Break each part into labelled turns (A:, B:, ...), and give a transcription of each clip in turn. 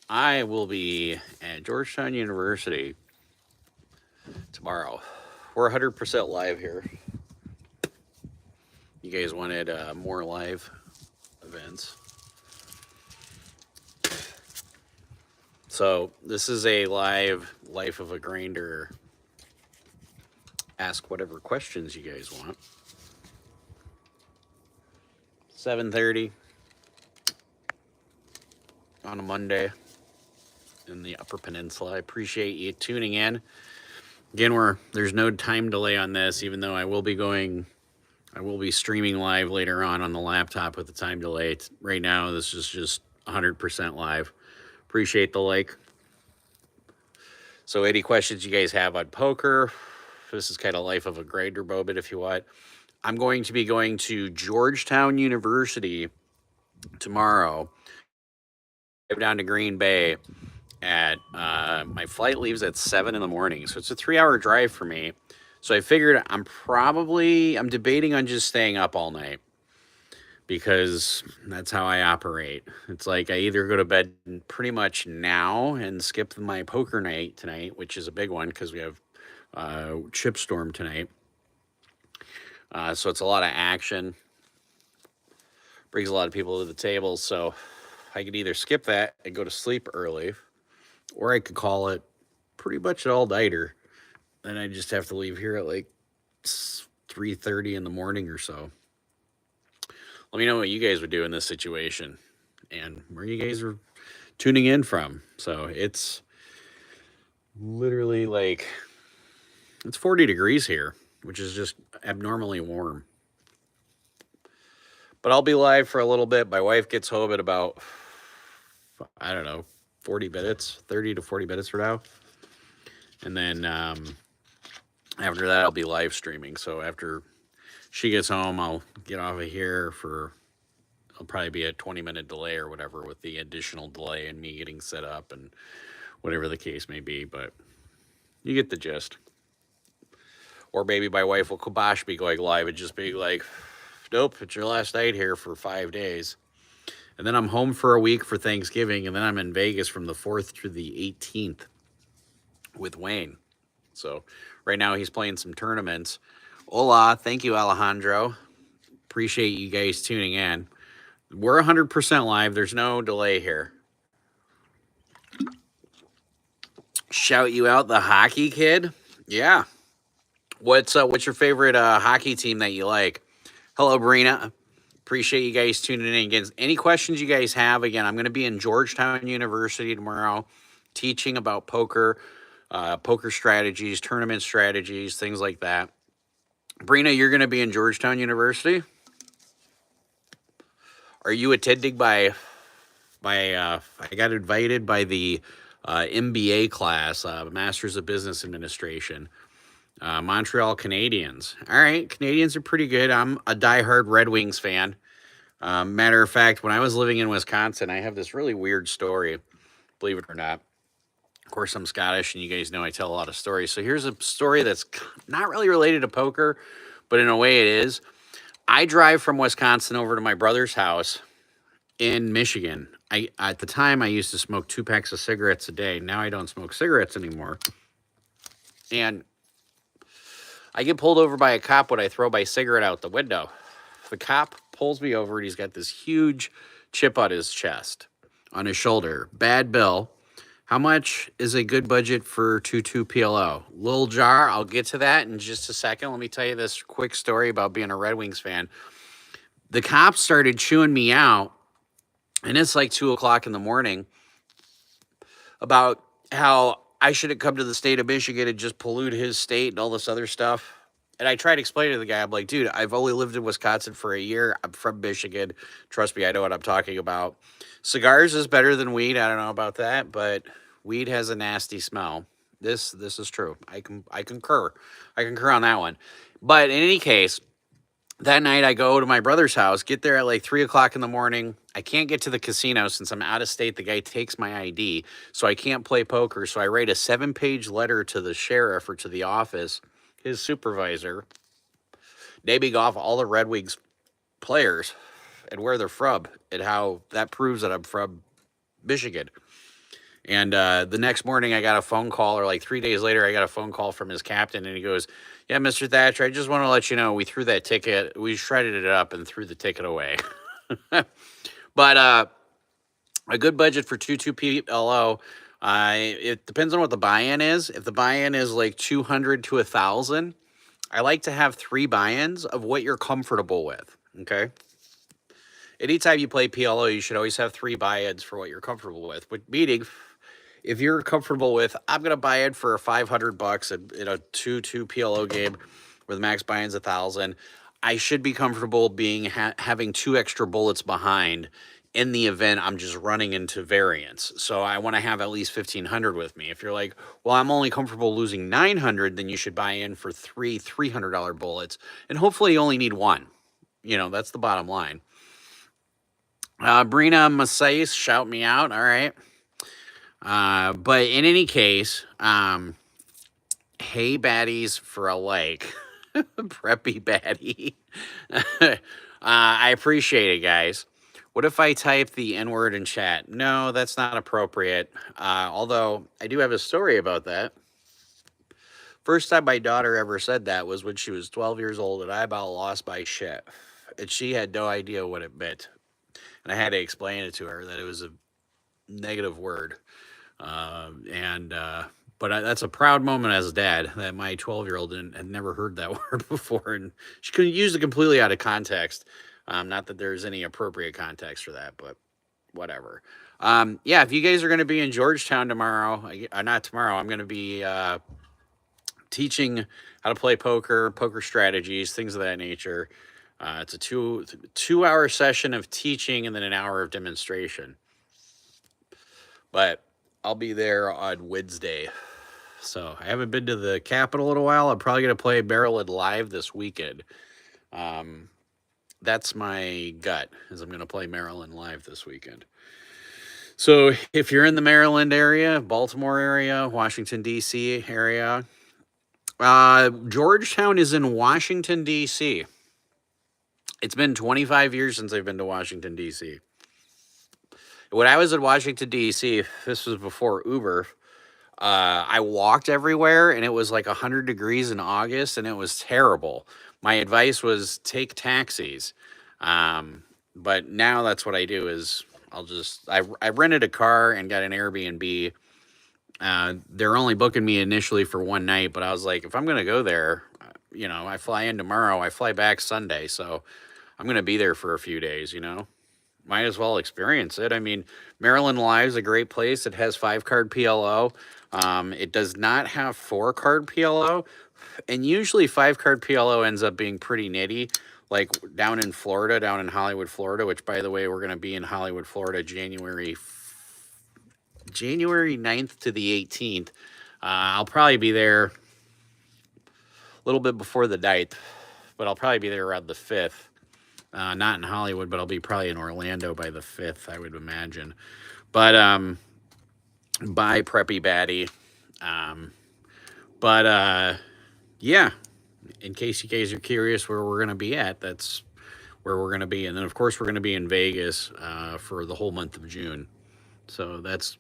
A: I will be at Georgetown University tomorrow. We're 100% live here. You guys wanted more live events. So, this is a live Life of a Grinder. Ask whatever questions you guys want. 7:30 on a Monday in the Upper Peninsula. I appreciate you tuning in. Again, there's no time delay on this, even though I will be streaming live later on the laptop with the time delay. Right now, this is just 100% live. Appreciate the like. So, any questions you guys have on poker? This is kind of Life of a Grinder moment, if you want. I'm going to be going to Georgetown University tomorrow. Down to Green Bay at my flight leaves at 7 in the morning, so it's a 3-hour drive for me. So I figured I'm debating on just staying up all night because that's how I operate. It's like I either go to bed pretty much now and skip my poker night tonight, which is a big one because we have chip storm tonight. So it's a lot of action, brings a lot of people to the table. So I could either skip that and go to sleep early, or I could call it pretty much an all-nighter. Then I just have to leave here at like 3:30 in the morning or so. Let me know what you guys would do in this situation and where you guys are tuning in from. So it's literally like it's 40 degrees here, which is just abnormally warm. But I'll be live for a little bit. My wife gets home at about, I don't know, 40 minutes, 30 to 40 minutes from now. And then after that, I'll be live streaming. So after she gets home, I'll get off of here I'll probably be a 20-minute delay or whatever with the additional delay and me getting set up and whatever the case may be. But you get the gist. Or maybe my wife will kibosh me going live and just be like, nope, it's your last night here for 5 days. And then I'm home for a week for Thanksgiving, and then I'm in Vegas from the 4th through the 18th with Wayne. So right now he's playing some tournaments. Hola, thank you, Alejandro. Appreciate you guys tuning in. We're 100% live. There's no delay here. Shout you out, the hockey kid. Yeah. What's your favorite hockey team that you like? Hello, Brina. Appreciate you guys tuning in. Again, any questions you guys have, again, I'm going to be in Georgetown University tomorrow teaching about poker, poker strategies, tournament strategies, things like that. Brina, you're going to be in Georgetown University? Are you attending I got invited by the MBA class, Masters of Business Administration. Montreal Canadiens. All right, Canadians are pretty good. I'm a diehard Red Wings fan. Matter of fact, when I was living in Wisconsin, I have this really weird story, believe it or not. Of course, I'm Scottish, and you guys know I tell a lot of stories. So here's a story that's not really related to poker, but in a way it is. I drive from Wisconsin over to my brother's house in Michigan. At the time, I used to smoke 2 packs of cigarettes a day. Now I don't smoke cigarettes anymore. And I get pulled over by a cop when I throw my cigarette out the window. The cop pulls me over, and he's got this huge chip on his chest, on his shoulder. Bad bill. How much is a good budget for 2-2 PLO? Lil Jar, I'll get to that in just a second. Let me tell you this quick story about being a Red Wings fan. The cops started chewing me out, and it's like 2 o'clock in the morning, about how I shouldn't come to the state of Michigan and just pollute his state and all this other stuff. And I tried to explain to the guy, I'm like, dude, I've only lived in Wisconsin for a year. I'm from Michigan. Trust me, I know what I'm talking about. Cigars is better than weed. I don't know about that, but weed has a nasty smell. This is true. I concur. I concur on that one. But in any case, that night I go to my brother's house, get there at like 3 o'clock in the morning. I can't get to the casino since I'm out of state. The guy takes my ID, so I can't play poker. So I write a 7-page letter to the sheriff or to the office, his supervisor, naming off all the Red Wings players and where they're from and how that proves that I'm from Michigan. And the next morning, I got a phone call, or like 3 days later, I got a phone call from his captain, and he goes, "Yeah, Mr. Thatcher, I just want to let you know we threw that ticket, we shredded it up and threw the ticket away." But a good budget for 22 PLO. It depends on what the buy-in is. If the buy-in is like 200 to 1,000, I like to have 3 buy-ins of what you're comfortable with. Okay. Anytime you play PLO, you should always have 3 buy-ins for what you're comfortable with. But meaning, if you're comfortable with, I'm gonna buy in for $500 in a 2-2 PLO game where the max buy-in's 1,000. I should be comfortable being having 2 extra bullets behind in the event I'm just running into variance. So I want to have at least 1,500 with me. If you're like, well, I'm only comfortable losing 900, then you should buy in for 3 $300 bullets, and hopefully you only need 1. That's the bottom line. Brina Masais, shout me out. All right. But in any case, hey baddies for a like. Preppy baddie. I appreciate it, guys. What if I type the N-word in chat? No, that's not appropriate. Although I do have a story about that. First time my daughter ever said that was when she was 12 years old, and I about lost my shit. And she had no idea what it meant. And I had to explain it to her that it was a negative word. But that's a proud moment as a dad that my 12-year-old had never heard that word before, and she could use it completely out of context. Not that there's any appropriate context for that, but whatever. Yeah, if you guys are going to be in Georgetown tomorrow, not tomorrow, I'm going to be teaching how to play poker strategies, things of that nature. It's a two-hour session of teaching and then an hour of demonstration. But I'll be there on Wednesday. So I haven't been to the Capitol in a while. I'm probably going to play Maryland live this weekend. That's my gut, is I'm going to play Maryland live this weekend. So if you're in the Maryland area, Baltimore area, Washington, D.C. area, Georgetown is in Washington, D.C. It's been 25 years since I've been to Washington, D.C. When I was in Washington, D.C., this was before Uber, I walked everywhere, and it was like 100 degrees in August, and it was terrible. My advice was take taxis. But now that's what I do is I rented a car and got an Airbnb. They're only booking me initially for one night, but I was like, if I'm going to go there, I fly in tomorrow, I fly back Sunday. So I'm going to be there for a few days, might as well experience it. I mean, Maryland Live is a great place. It has 5-card PLO. It does not have 4-card PLO. And usually 5-card PLO ends up being pretty nitty. Like down in Florida, down in Hollywood, Florida, which, by the way, we're going to be in Hollywood, Florida, January 9th to the 18th. I'll probably be there a little bit before the 9th, but I'll probably be there around the 5th. Not in Hollywood, but I'll be probably in Orlando by the 5th, I would imagine. But bye, Preppy Baddie. Yeah, in case you guys are curious where we're going to be at, that's where we're going to be. And then, of course, we're going to be in Vegas for the whole month of June. So that's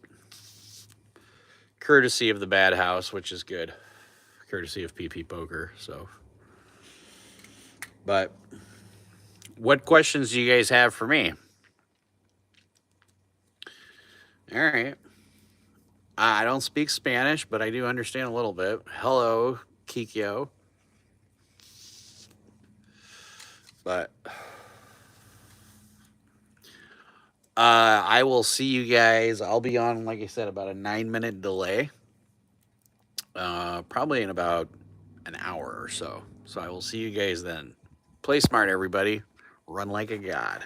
A: courtesy of the Bad House, which is good. Courtesy of PP Poker. So, but what questions do you guys have for me? All right. I don't speak Spanish, but I do understand a little bit. Hello, Kikyo. But I will see you guys. I'll be on, like I said, about a 9-minute delay. Probably in about an hour or so. So I will see you guys then. Play smart, everybody. Run like a god.